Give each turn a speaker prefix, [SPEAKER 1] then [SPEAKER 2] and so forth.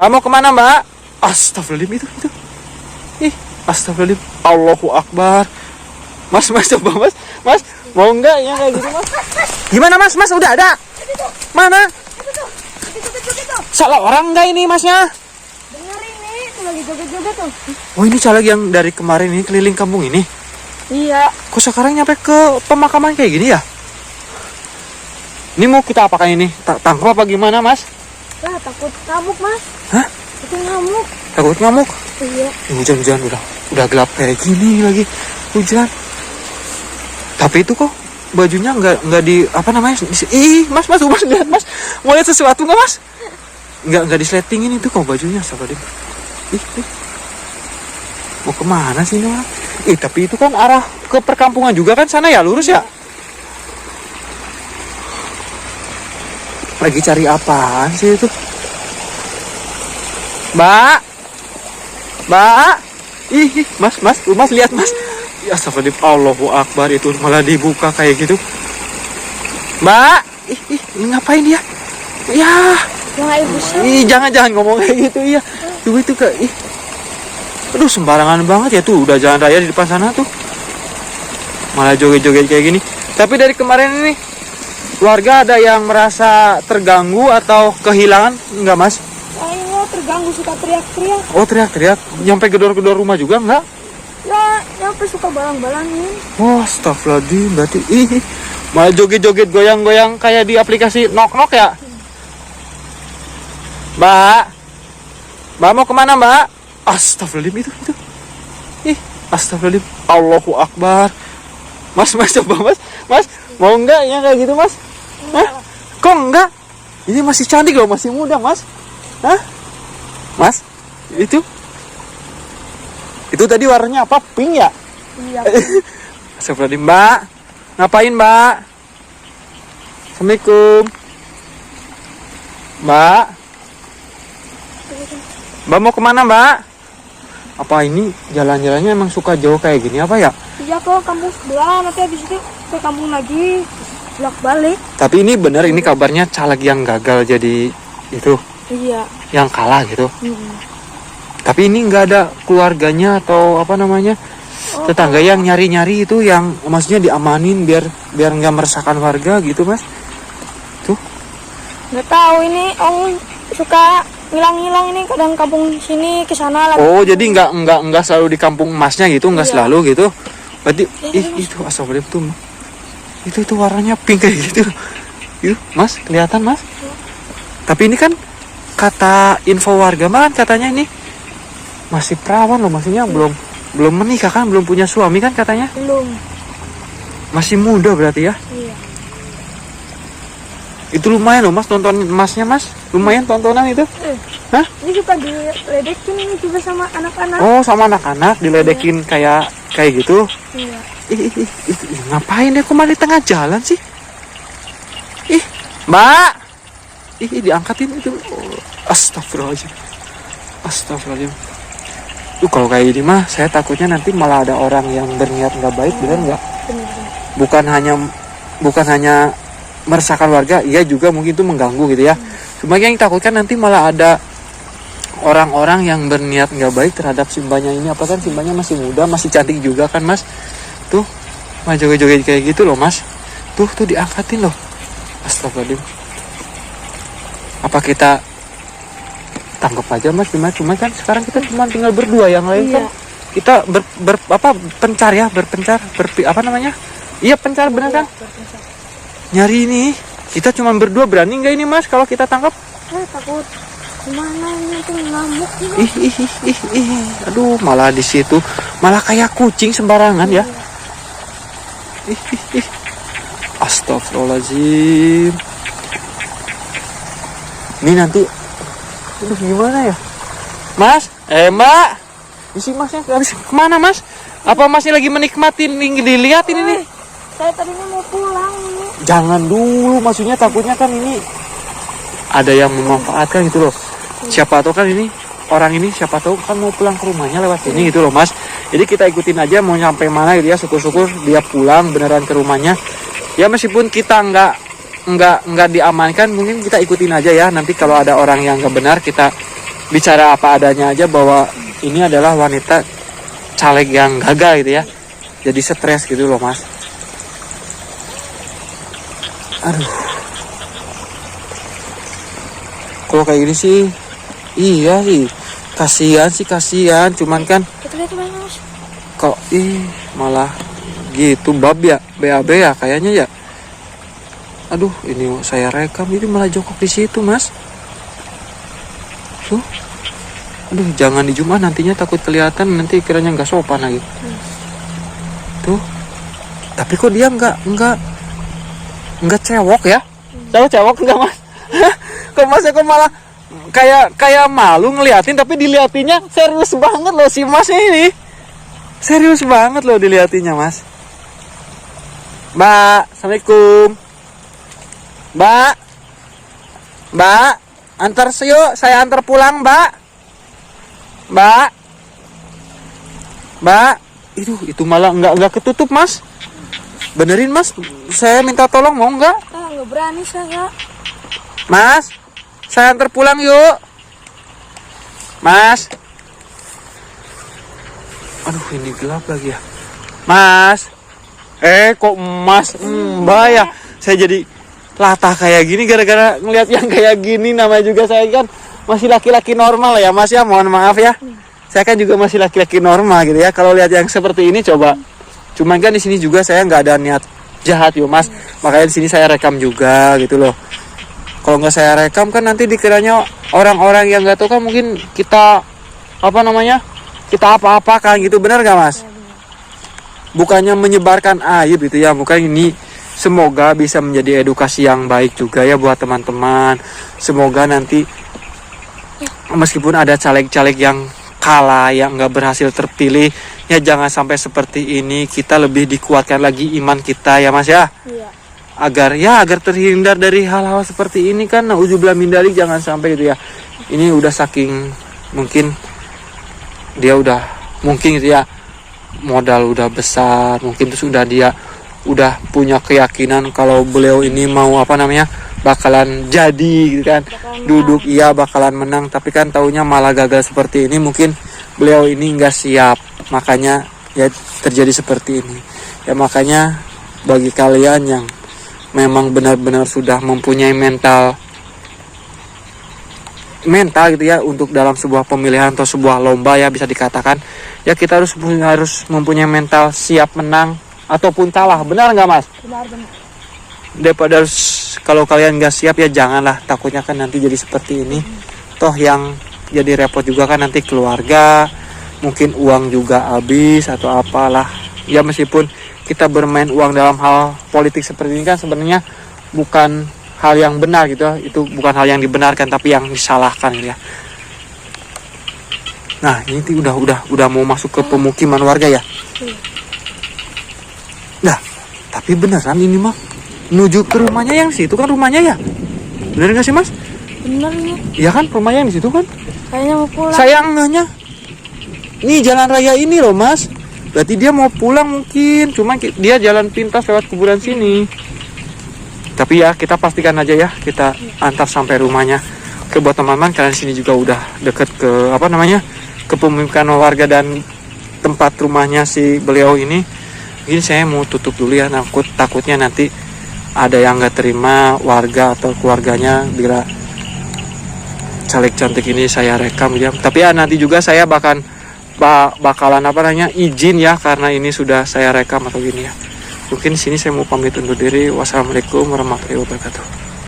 [SPEAKER 1] Mau kemana Mbak? Astagfirullahaladzim itu. Ih, astagfirullahaladzim. Allahu Akbar. Mas coba Mas mau nggak ya kayak gitu Mas? Gimana Mas? Udah ada? Mana? Salah orang nggak ini Masnya?
[SPEAKER 2] Dengar ini, tuh lagi joget-joget tuh.
[SPEAKER 1] Oh ini caleg yang dari kemarin ini keliling kampung ini?
[SPEAKER 2] Iya.
[SPEAKER 1] Kok sekarang nyampe ke pemakaman kayak gini ya? Ini mau kita apakan ini? Tangkap apa gimana Mas?
[SPEAKER 2] Lah takut ngamuk Mas.
[SPEAKER 1] Hah?
[SPEAKER 2] Itu ngamuk.
[SPEAKER 1] Takut ngamuk?
[SPEAKER 2] Iya.
[SPEAKER 1] Hujan udah gelap kayak gini lagi hujan. Tapi itu kok bajunya nggak di apa namanya? Ih Mas lihat Mas. Mau lihat sesuatu nggak Mas? Nggak disletingin itu kok bajunya sahabat. Ih. Mau kemana sih ini orang? Tapi itu kan arah ke perkampungan juga kan sana ya, lurus ya? Lagi cari apaan sih itu? Mbak. Ih, Mas lihat Mas. Ya astagfirullah, Allahu Akbar, itu malah dibuka kayak gitu. Mbak, ini ngapain dia? Ya. Jangan ngomong kayak gitu ya. Tuh itu ke aduh sembarangan banget ya tuh, udah jalan raya di depan sana tuh. Malah joget-joget kayak gini. Tapi dari kemarin ini warga ada yang merasa terganggu atau kehilangan enggak Mas?
[SPEAKER 2] Kayaknya terganggu, suka teriak-teriak.
[SPEAKER 1] Oh teriak-teriak, nyampe gedor-gedor rumah juga enggak?
[SPEAKER 2] Ya, nyampe suka balang-balangin.
[SPEAKER 1] Oh astagfirullahaladzim, berarti malah joget-joget goyang-goyang kayak di aplikasi nok-nok ya? Mbak mau kemana Mbak? Astagfirullahaladzim itu. Astagfirullahaladzim, Allahu Akbar. Mas coba Mas mau enggak ya kayak gitu Mas? Hah? Kok enggak? Ini masih cantik loh, masih muda Mas. Hah? Mas, itu tadi warnanya apa? Pink ya?
[SPEAKER 2] Iya.
[SPEAKER 1] Astagfirullahaladzim, Mbak. Ngapain Mbak? Assalamualaikum. Mbak mau kemana Mbak? Apa ini jalan-jalannya emang suka jauh kayak gini apa ya?
[SPEAKER 2] Iya ke kampung sebelah, nanti habis itu ke kampung lagi, bolak-balik.
[SPEAKER 1] Tapi ini bener, ini kabarnya caleg yang gagal jadi itu.
[SPEAKER 2] Iya.
[SPEAKER 1] Yang kalah gitu. Tapi ini nggak ada keluarganya atau apa namanya tetangga yang nyari-nyari itu, yang maksudnya diamanin biar nggak meresahkan warga gitu Mas? Tuh.
[SPEAKER 2] Nggak tahu ini Om suka ngilang-ngilang ini, kadang kampung sini ke sana lagi.
[SPEAKER 1] Oh, jadi nggak selalu di kampung Masnya gitu, nggak selalu gitu. Berarti itu astagfirullah tuh. Itu warnanya pink kayak gitu. Yuk, Mas, kelihatan Mas? Tapi ini kan kata info warga mah kan katanya ini masih perawan loh, maksudnya belum menikah kan, belum punya suami kan katanya?
[SPEAKER 2] Belum.
[SPEAKER 1] Masih muda berarti ya?
[SPEAKER 2] Iya.
[SPEAKER 1] Itu lumayan loh Mas, tonton Masnya Mas. Lumayan tontonan itu. Hah?
[SPEAKER 2] Ini suka diledekin ini juga sama anak-anak.
[SPEAKER 1] Oh, sama anak-anak diledekin kayak gitu.
[SPEAKER 2] Iya.
[SPEAKER 1] Ngapain dia kok malah di tengah jalan sih? Mbak. Diangkatin itu. Astagfirullahaladzim. Kalau kayak gini mah saya takutnya nanti malah ada orang yang berniat nggak baik, benar nggak? Bukan hanya meresahkan warga, iya juga mungkin itu mengganggu gitu ya. Cuma yang takutkan nanti malah ada orang-orang yang berniat nggak baik terhadap simbanya ini. Apa kan simbanya masih muda, masih cantik juga kan Mas? Tuh, mah joget-joget kayak gitu loh Mas. Tuh diangkatin loh. Astagfirullahaladzim. Apa kita tangkap aja Mas? Cuma kan sekarang kita cuma tinggal berdua, yang lain kan kita berpencar. Apa namanya? Iya pencar, bener kan? Nyari ini, kita cuma berdua, berani nggak ini Mas kalau kita tangkap?
[SPEAKER 2] Takut gimana ini tuh ngamuk.
[SPEAKER 1] Aduh, malah di situ malah kayak kucing sembarangan ya. Astagfirullahaladzim. Ini nanti gimana ya Mas? Mbak, isi Masnya habis kemana Mas? Apa masih lagi menikmatin dilihatin ini?
[SPEAKER 2] Saya tadinya mau pulang ini.
[SPEAKER 1] Jangan dulu, maksudnya takutnya kan ini ada yang memanfaatkan gitu loh. Siapa tahu kan ini orang ini, siapa tahu kan mau pulang ke rumahnya lewat sini gitu loh Mas. Jadi kita ikutin aja mau nyampe mana gitu ya, syukur-syukur dia pulang beneran ke rumahnya. Ya meskipun kita nggak diamankan, mungkin kita ikutin aja ya. Nanti kalau ada orang yang nggak benar kita bicara apa adanya aja bahwa ini adalah wanita caleg yang gagal gitu ya. Jadi stres gitu loh mas. Aduh. Kalau kayak gini sih, iya sih. Kasihan. Cuman kan
[SPEAKER 2] Lihat mas.
[SPEAKER 1] kok malah gitu BAB ya kayaknya ya. Aduh, ini saya rekam ini malah jongkok di situ mas. Tuh. Aduh, jangan di Jumat nantinya takut kelihatan, nanti kiranya nggak sopan lagi. Tuh. Tapi kok dia nggak cewok ya? Saya cewok nggak mas? Kok masnya kok malah kayak malu ngeliatin, tapi diliatinya serius banget loh si masnya ini. Serius banget loh diliatinya mas. Mbak, assalamualaikum. Mbak, antar yuk, saya antar pulang mbak. Mbak, itu malah nggak ketutup mas. Benerin mas, saya minta tolong mau nggak?
[SPEAKER 2] Nggak berani saya.
[SPEAKER 1] Mas, saya antar pulang yuk. Mas. Aduh, ini gelap lagi ya. Mas. Kok mas? Mbak ya. Saya jadi latah kayak gini gara-gara ngeliat yang kayak gini. Namanya juga saya kan masih laki-laki normal ya mas ya. Mohon maaf ya. Saya kan juga masih laki-laki normal gitu ya. Kalau lihat yang seperti ini coba. Cuman kan di sini juga saya nggak ada niat jahat yo mas. Makanya di sini saya rekam juga gitu loh. Kalau nggak saya rekam kan nanti dikiranya orang-orang yang nggak tahu kan mungkin kita kita apa-apakan gitu, benar nggak mas? Bukannya menyebarkan aib gitu ya, bukan. Ini semoga bisa menjadi edukasi yang baik juga ya buat teman-teman. Semoga nanti meskipun ada caleg-caleg yang kalah, yang nggak berhasil terpilih, ya jangan sampai seperti ini. Kita lebih dikuatkan lagi iman kita ya mas ya.
[SPEAKER 2] Iya.
[SPEAKER 1] Agar terhindar dari hal-hal seperti ini kan. Nauzubillah min dzalik, jangan sampai gitu ya. Ini udah saking mungkin dia udah mungkin gitu ya, modal udah besar mungkin, terus dia udah punya keyakinan kalau beliau ini mau bakalan jadi gitu kan, duduk bakalan menang, tapi kan taunya malah gagal seperti ini. Mungkin beliau ini nggak siap, makanya ya terjadi seperti ini ya. Makanya bagi kalian yang memang benar-benar sudah mempunyai mental gitu ya untuk dalam sebuah pemilihan atau sebuah lomba ya, bisa dikatakan ya, kita harus mempunyai mental siap menang ataupun kalah, benar nggak mas?
[SPEAKER 2] Benar.
[SPEAKER 1] Daripada kalau kalian nggak siap ya janganlah, takutnya kan nanti jadi seperti ini. Toh yang jadi repot juga kan nanti keluarga, mungkin uang juga habis atau apalah ya. Meskipun kita bermain uang dalam hal politik seperti ini kan sebenarnya bukan hal yang benar gitu, itu bukan hal yang dibenarkan tapi yang disalahkan ya. Nah ini udah mau masuk ke pemukiman warga ya. Nah tapi beneran ini mah menuju ke rumahnya yang situ kan, rumahnya ya, bener nggak sih mas?
[SPEAKER 2] Bener nih.
[SPEAKER 1] Iya kan, rumahnya yang di situ kan.
[SPEAKER 2] Kayaknya mau pulang.
[SPEAKER 1] Saya enggaknya. Nih jalan raya ini loh mas. Berarti dia mau pulang mungkin, cuma dia jalan pintas lewat kuburan sini. Tapi ya kita pastikan aja ya, kita antar sampai rumahnya. Oke, buat teman-teman, kalian sini juga udah deket ke ke pemukiman warga dan tempat rumahnya si beliau ini. Mungkin saya mau tutup dulu ya, takutnya nanti ada yang nggak terima, warga atau keluarganya, bila caleg cantik ini saya rekam ya. Tapi ya nanti juga saya bakalan izin ya, karena ini sudah saya rekam atau gini ya. Mungkin sini saya mau pamit undur diri. Wassalamualaikum warahmatullahi wabarakatuh.